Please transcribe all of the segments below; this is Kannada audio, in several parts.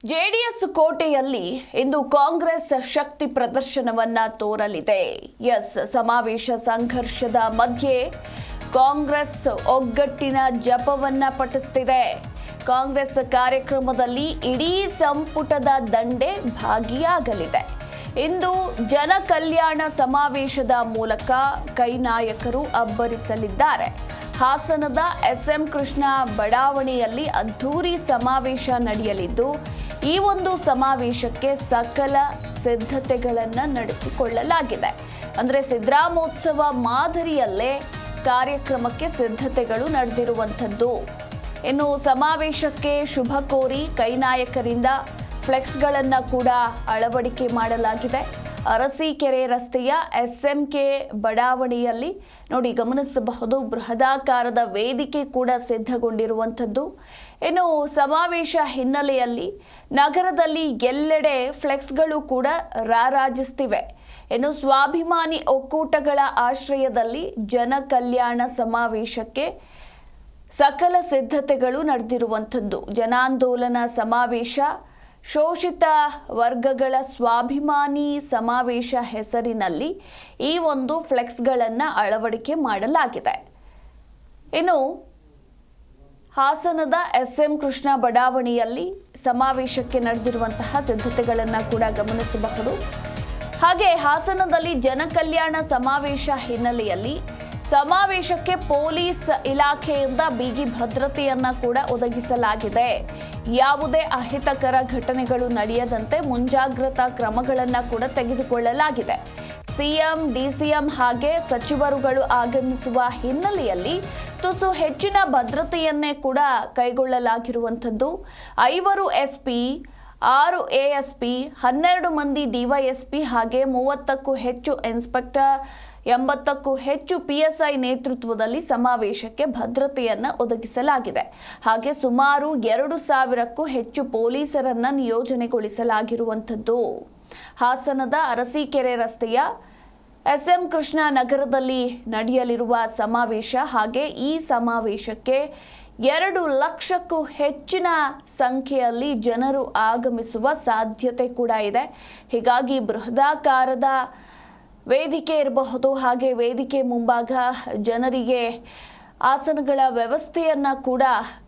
ಜೆಡಿಎಸ್ ಕೋಟೆಯಲ್ಲಿ ಇಂದು ಕಾಂಗ್ರೆಸ್ ಶಕ್ತಿ ಪ್ರದರ್ಶನವನ್ನ ತೋರಲಿದೆ. ಸಮಾವೇಶ ಸಂಘರ್ಷದ ಮಧ್ಯೆ ಕಾಂಗ್ರೆಸ್ ಒಗ್ಗಟ್ಟಿನ ಜಪವನ್ನ ಪಠಿಸುತ್ತಿದೆ. ಕಾಂಗ್ರೆಸ್ ಕಾರ್ಯಕ್ರಮದಲ್ಲಿ ಇಡೀ ಸಂಪುಟದ ದಂಡೆ ಭಾಗಿಯಾಗಲಿದೆ. ಇಂದು ಜನ ಕಲ್ಯಾಣ ಸಮಾವೇಶದ ಮೂಲಕ ಕೈ ನಾಯಕರು ಅಬ್ಬರಿಸಲಿದ್ದಾರೆ. ಹಾಸನದ ಎಸ್ಎಂ ಕೃಷ್ಣ ಬಡಾವಣೆಯಲ್ಲಿ ಅದ್ಧೂರಿ ಸಮಾವೇಶ ನಡೆಯಲಿದ್ದು, ಈ ಒಂದು ಸಮಾವೇಶಕ್ಕೆ ಸಕಲ ಸಿದ್ಧತೆಗಳನ್ನು ನಡೆಸಿಕೊಳ್ಳಲಾಗಿದೆ. ಅಂದರೆ ಸಿದ್ದರಾಮೋತ್ಸವ ಮಾದರಿಯಲ್ಲೇ ಕಾರ್ಯಕ್ರಮಕ್ಕೆ ಸಿದ್ಧತೆಗಳು ನಡೆದಿರುವಂಥದ್ದು. ಇನ್ನು ಸಮಾವೇಶಕ್ಕೆ ಶುಭ ಕೋರಿ ಕೈ ನಾಯಕರಿಂದ ಫ್ಲೆಕ್ಸ್ಗಳನ್ನು ಕೂಡ ಅಳವಡಿಕೆ ಮಾಡಲಾಗಿದೆ. ಅರಸೀಕೆರೆ ರಸ್ತೆಯ ಎಸ್ಎಂಕೆ ಬಡಾವಣೆಯಲ್ಲಿ ನೋಡಿ ಗಮನಿಸಬಹುದು, ಬೃಹದಾಕಾರದ ವೇದಿಕೆ ಕೂಡ ಸಿದ್ಧಗೊಂಡಿರುವಂಥದ್ದು. ಇನ್ನು ಸಮಾವೇಶ ಹಿನ್ನೆಲೆಯಲ್ಲಿ ನಗರದಲ್ಲಿ ಎಲ್ಲೆಡೆ ಫ್ಲೆಕ್ಸ್ಗಳು ಕೂಡ ರಾರಾಜಿಸ್ತಿವೆ. ಇನ್ನು ಸ್ವಾಭಿಮಾನಿ ಒಕ್ಕೂಟಗಳ ಆಶ್ರಯದಲ್ಲಿ ಜನ ಕಲ್ಯಾಣ ಸಮಾವೇಶಕ್ಕೆ ಸಕಲ ಸಿದ್ಧತೆಗಳು ನಡೆದಿರುವಂಥದ್ದು. ಜನಾಂದೋಲನ ಸಮಾವೇಶ, ಶೋಷಿತ ವರ್ಗಗಳ ಸ್ವಾಭಿಮಾನಿ ಸಮಾವೇಶ ಹೆಸರಿನಲ್ಲಿ ಈ ಒಂದು ಫ್ಲೆಕ್ಸ್ಗಳನ್ನು ಅಳವಡಿಕೆ ಮಾಡಲಾಗಿದೆ. ಇನ್ನು ಹಾಸನದ ಎಸ್ಎಂ ಕೃಷ್ಣ ಬಡಾವಣೆಯಲ್ಲಿ ಸಮಾವೇಶಕ್ಕೆ ನಡೆದಿರುವಂತಹ ಸಿದ್ಧತೆಗಳನ್ನು ಕೂಡ ಗಮನಿಸಬಹುದು. ಹಾಗೆ ಹಾಸನದಲ್ಲಿ ಜನಕಲ್ಯಾಣ ಸಮಾವೇಶ ಹಿನ್ನೆಲೆಯಲ್ಲಿ ಸಮಾವೇಶಕ್ಕೆ ಪೊಲೀಸ್ ಇಲಾಖೆಯಿಂದ ಬಿಗಿ ಭದ್ರತೆಯನ್ನ ಕೂಡ ಒದಗಿಸಲಾಗಿದೆ. ಯಾವುದೇ ಅಹಿತಕರ ಘಟನೆಗಳು ನಡೆಯದಂತೆ ಮುಂಜಾಗ್ರತಾ ಕ್ರಮಗಳನ್ನು ಕೂಡ ತೆಗೆದುಕೊಳ್ಳಲಾಗಿದೆ. ಸಿಎಂ, ಡಿಸಿಎಂ ಹಾಗೆ ಸಚಿವರುಗಳು ಆಗಮಿಸುವ ಹಿನ್ನೆಲೆಯಲ್ಲಿ ತುಸು ಹೆಚ್ಚಿನ ಭದ್ರತೆಯನ್ನೇ ಕೂಡ ಕೈಗೊಳ್ಳಲಾಗಿರುವಂಥದ್ದು. 5 ಎಸ್ಪಿ, 6 ಎಎಸ್ಪಿ, 12 ಮಂದಿ ಡಿವೈಎಸ್ಪಿ ಹಾಗೆ 30ಕ್ಕೂ ಹೆಚ್ಚು ಇನ್ಸ್ಪೆಕ್ಟರ್, 80ಕ್ಕೂ ಹೆಚ್ಚು ಪಿಎಸ್ಐ ನೇತೃತ್ವದಲ್ಲಿ ಸಮಾವೇಶಕ್ಕೆ ಭದ್ರತೆಯನ್ನು ಒದಗಿಸಲಾಗಿದೆ. ಹಾಗೆ ಸುಮಾರು 2,000ಕ್ಕೂ ಹೆಚ್ಚು ಪೊಲೀಸರನ್ನ ನಿಯೋಜನೆಗೊಳಿಸಲಾಗಿರುವಂಥದ್ದು. ಹಾಸನದ ಅರಸೀಕೆರೆ ರಸ್ತೆಯ ಎಸ್ಎಂ ಕೃಷ್ಣ ನಗರದಲ್ಲಿ ನಡೆಯಲಿರುವ ಸಮಾವೇಶ, ಹಾಗೆ ಈ ಸಮಾವೇಶಕ್ಕೆ 2 ಲಕ್ಷಕ್ಕೂ ಹೆಚ್ಚಿನ ಸಂಖ್ಯೆಯಲ್ಲಿ ಜನರು ಆಗಮಿಸುವ ಸಾಧ್ಯತೆ ಕೂಡ ಇದೆ. ಹೀಗಾಗಿ ಬೃಹದಾಕಾರದ ವೇದಿಕೆ ಇರಬಹುದು. ಹಾಗೆ ವೇದಿಕೆ ಮುಂಭಾಗ ಜನರಿಗೆ ಆಸನಗಳ ವ್ಯವಸ್ಥೆಯನ್ನು ಕೂಡ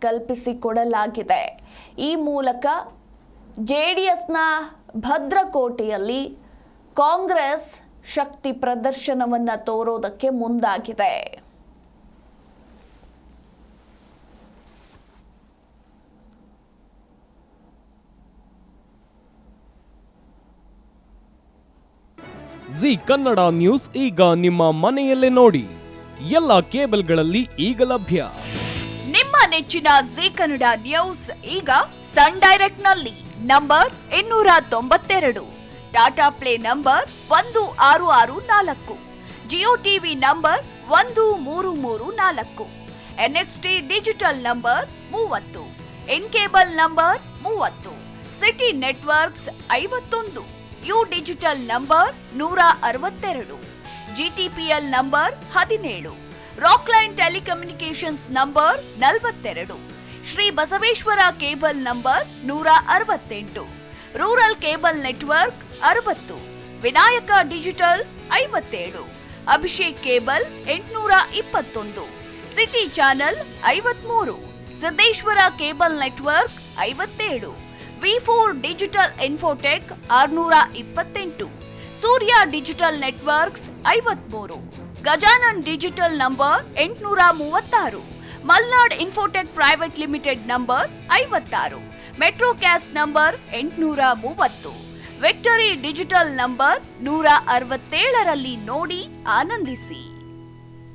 ಕಲ್ಪಿಸಿಕೊಡಲಾಗಿದೆ. ಈ ಮೂಲಕ ಜೆಡಿಎಸ್ನ ಭದ್ರಕೋಟೆಯಲ್ಲಿ ಕಾಂಗ್ರೆಸ್ ಶಕ್ತಿ ಪ್ರದರ್ಶನವನ್ನು ತೋರೋದಕ್ಕೆ ಮುಂದಾಗಿದೆ. ಜಿ ಕನ್ನಡ ನ್ಯೂಸ್ ಈಗ ನಿಮ್ಮ ಮನೆಯಲ್ಲೇ ನೋಡಿ. ಎಲ್ಲ ಕೇಬಲ್ಗಳಲ್ಲಿ ಈಗ ಲಭ್ಯ. ನಿಮ್ಮ ನೆಚ್ಚಿನ ಜಿ ಕನ್ನಡ ನ್ಯೂಸ್ ಈಗ ಸನ್ ಡೈರೆಕ್ಟ್ ನಲ್ಲಿ number 292, Tata play number 1664, Jio TV number 1334, NXT digital number 30, in cable number 30, city networks 51, U digital number 162, GTPL number 17, Rockline telecommunications number 42, Shri Basaveshwara cable number 168, rural cable network 60, Vinayaka digital 57, Abhishek cable 821, city channel 53, Siddeshwara cable network 57, V4 digital Infotech 628, Surya digital networks 53, Gajanan digital number 836, Malnad Infotech Private Limited number 56, Metrocast number 830, Victory Digital number 167ರಲ್ಲಿ ನೋಡಿ ಆನಂದಿಸಿ.